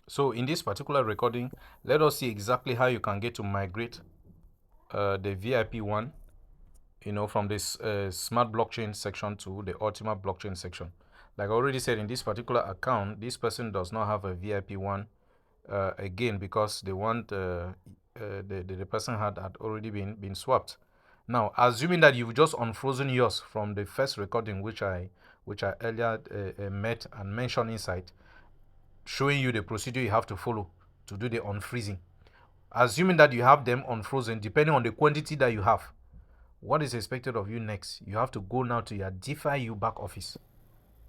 So in this particular recording, let us see exactly how you can get to migrate the VIP one, from this smart blockchain section to the Ultima blockchain section. Like I already said, in this particular account, this person does not have a VIP one again because the one the person had already been swapped. Now, assuming that you've just unfrozen yours from the first recording, which I earlier met and mentioned inside, showing you the procedure you have to follow to do the unfreezing. Assuming that you have them unfrozen, depending on the quantity that you have, what is expected of you next? You have to go now to your DeFi back office.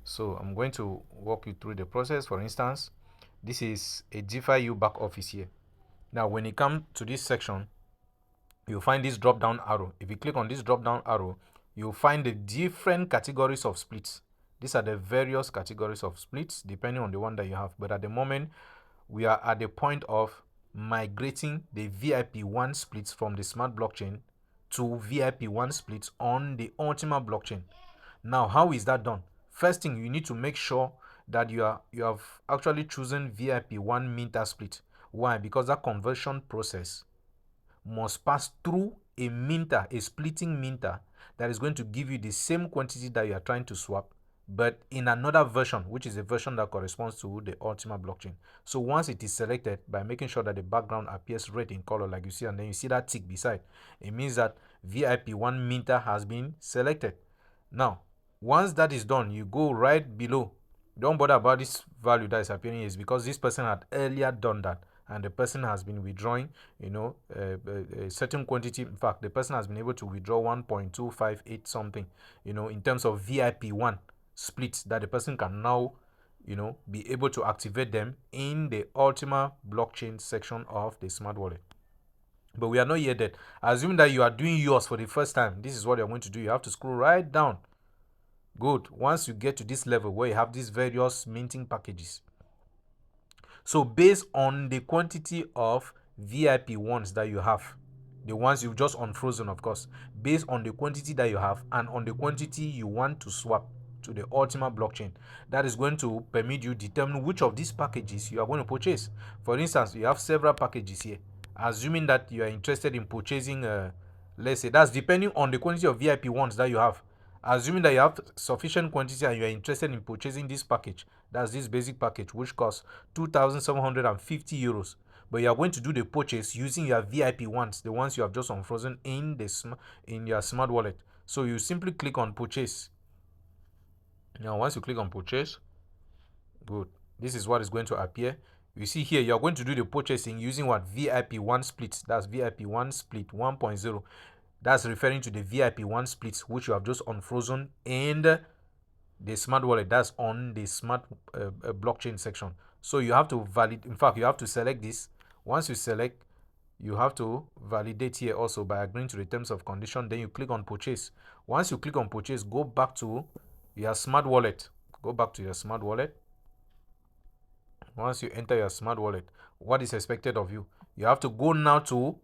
So I'm going to walk you through the process. For instance, this is a DeFi back office here. Now, when you come to this section, you'll find this drop down arrow. If you click on this drop down arrow, you'll find the different categories of splits. These are the various categories of splits depending on the one that you have. But at the moment, we are at the point of migrating the VIP1 splits from the smart blockchain to VIP1 splits on the Ultima blockchain. Now, how is that done? First thing, you need to make sure that you have actually chosen VIP1 minter split. Why? Because that conversion process must pass through a minter, a splitting minter that is going to give you the same quantity that you are trying to swap, but in another version, which is a version that corresponds to the Ultima blockchain. So once it is selected, by making sure that the background appears red in color like you see, and then you see that tick beside, it means that VIP1 minter has been selected. Now, once that is done, you go right below. Don't bother about this value that is appearing here, is because this person had earlier done that and the person has been withdrawing a certain quantity. In fact, the person has been able to withdraw 1.258 something, in terms of VIP1 splits that the person can now be able to activate them in the Ultima blockchain section of the smart wallet. But we are not yet there. Assuming that you are doing yours for the first time, this is what you're going to do. You have to scroll right down. Good. Once you get to this level where you have these various minting packages, so based on the quantity of VIP ones that you have, the ones you've just unfrozen, of course, based on the quantity that you have and on the quantity you want to swap to the Ultima blockchain, that is going to permit you determine which of these packages you are going to purchase. For instance, you have several packages here. Assuming that you are interested in purchasing, let's say that's depending on the quantity of VIP ones that you have. Assuming that you have sufficient quantity and you are interested in purchasing this package, that's this basic package, which costs 2,750 euros. But you are going to do the purchase using your VIP ones, the ones you have just unfrozen in your smart wallet. So you simply click on purchase. Now, once you click on purchase, good. This is what is going to appear. You see here, you're going to do the purchasing using what? VIP1 split. That's VIP1 split 1.0. That's referring to the VIP1 splits, which you have just unfrozen and the smart wallet. That's on the smart blockchain section. So you have to validate. In fact, you have to select this. Once you select, you have to validate here also by agreeing to the terms of condition. Then you click on purchase. Once you click on purchase, go back to your smart wallet. Go back to your smart wallet. Once you enter your smart wallet, what is expected of you? You have to go now to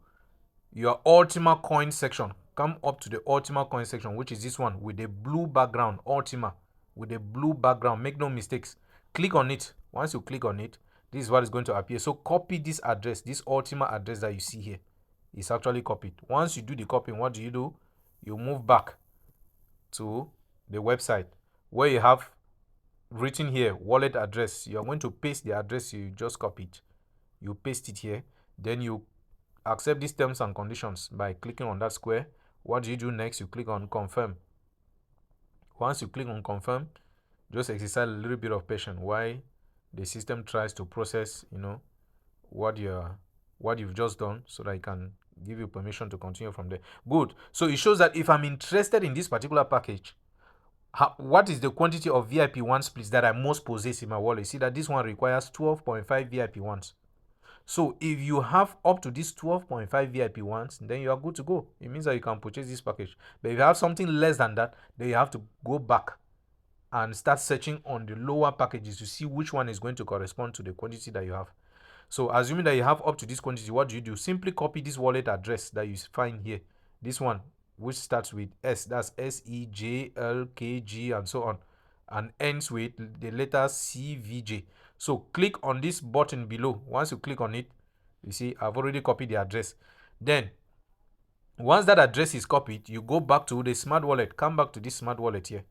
your Ultima coin section. Come up to the Ultima coin section, which is this one with the blue background. Ultima with the blue background. Make no mistakes. Click on it. Once you click on it, this is what is going to appear. So copy this address, this Ultima address that you see here. It's actually copied. Once you do the copying, what do? You move back to the website where you have written here wallet address. You're going to paste the address you just copied. You paste it here. Then you accept these terms and conditions by clicking on that square. What do next? You click on confirm. Once you click on confirm, just exercise a little bit of patience while the system tries to process what you've just done, so that it can give you permission to continue from there. Good. So it shows that if I'm interested in this particular package, what is the quantity of VIP1 splits that I must possess in my wallet? See that this one requires 12.5 VIP1s. So if you have up to these 12.5 VIP ones, then you are good to go. It means that you can purchase this package. But if you have something less than that, then you have to go back and start searching on the lower packages to see which one is going to correspond to the quantity that you have. So assuming that you have up to this quantity, what do? Simply copy this wallet address that you find here. This one, which starts with S, that's SEJLKG and so on, and ends with the letter CVJ. So click on this button below. Once you click on it, you see I've already copied the address. Then once that address is copied, you go back to the smart wallet. Come back to this smart wallet here.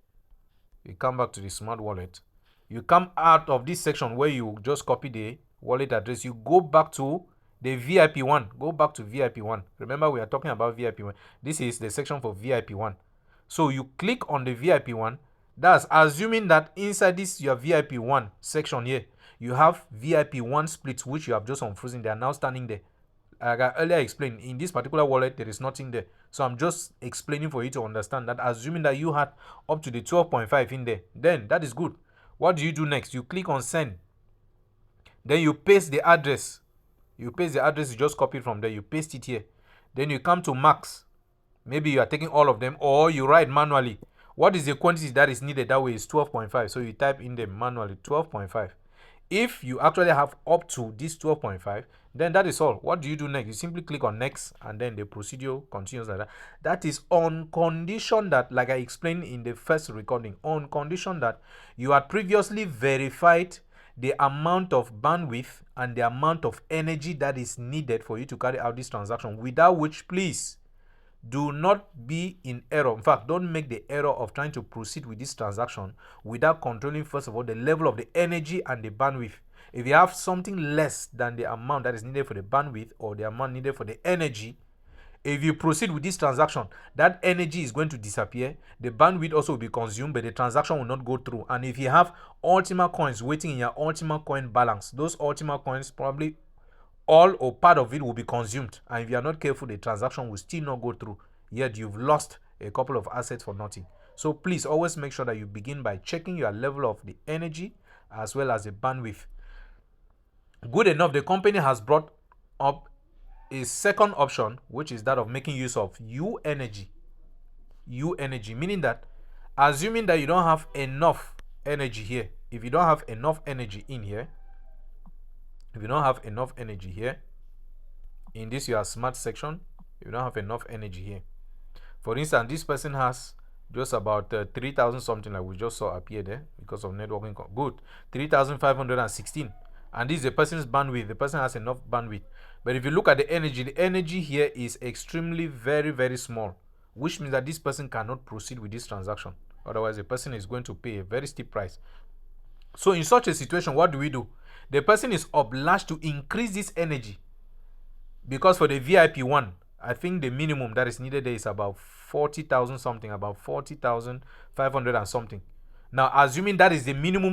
You come back to the smart wallet. You come out of this section where you just copy the wallet address. You go back to the VIP1. Go back to VIP1. Remember, we are talking about VIP1. This is the section for VIP1. So you click on the VIP1. That's assuming that inside this your VIP1 section here, you have VIP1 splits, which you have just unfrozen. They are now standing there. Like I earlier explained, in this particular wallet, there is nothing there. So I'm just explaining for you to understand that, assuming that you had up to the 12.5 in there, then that is good. What do you do next? You click on send. Then you paste the address. You paste the address you just copied from there. You paste it here. Then you come to max. Maybe you are taking all of them, or you write manually. What is the quantity that is needed? That way is 12.5. So you type in them manually 12.5. If you actually have up to this 12.5, then that is all. What do you do next? You simply click on next, and then the procedure continues like that. That is on condition that, like I explained in the first recording, on condition that you had previously verified the amount of bandwidth and the amount of energy that is needed for you to carry out this transaction, without which, please do not be in error. In fact, don't make the error of trying to proceed with this transaction without controlling, first of all, the level of the energy and the bandwidth. If you have something less than the amount that is needed for the bandwidth or the amount needed for the energy, if you proceed with this transaction, that energy is going to disappear, the bandwidth also will be consumed, but the transaction will not go through. And if you have Ultima coins waiting in your Ultima coin balance, those Ultima coins, probably all or part of it, will be consumed, and if you are not careful, the transaction will still not go through, yet you've lost a couple of assets for nothing. So please always make sure that you begin by checking your level of the energy as well as the bandwidth. Good enough, the company has brought up a second option, which is that of making use of U energy, meaning that, assuming that you don't have enough energy here, if you don't have enough energy in here, if you don't have enough energy here in this your smart section, you don't have enough energy here. For instance, this person has just about 3,000 something, like we just saw appear there because of networking. Good, 3,516, and this is the person's bandwidth. The person has enough bandwidth, but if you look at the energy here is extremely very small, which means that this person cannot proceed with this transaction. Otherwise, the person is going to pay a very steep price. So in such a situation, what do? The person is obliged to increase this energy, because for the VIP1, I think the minimum that is needed there is about 40,000 something, about 40,500 and something. Now, assuming that is the minimum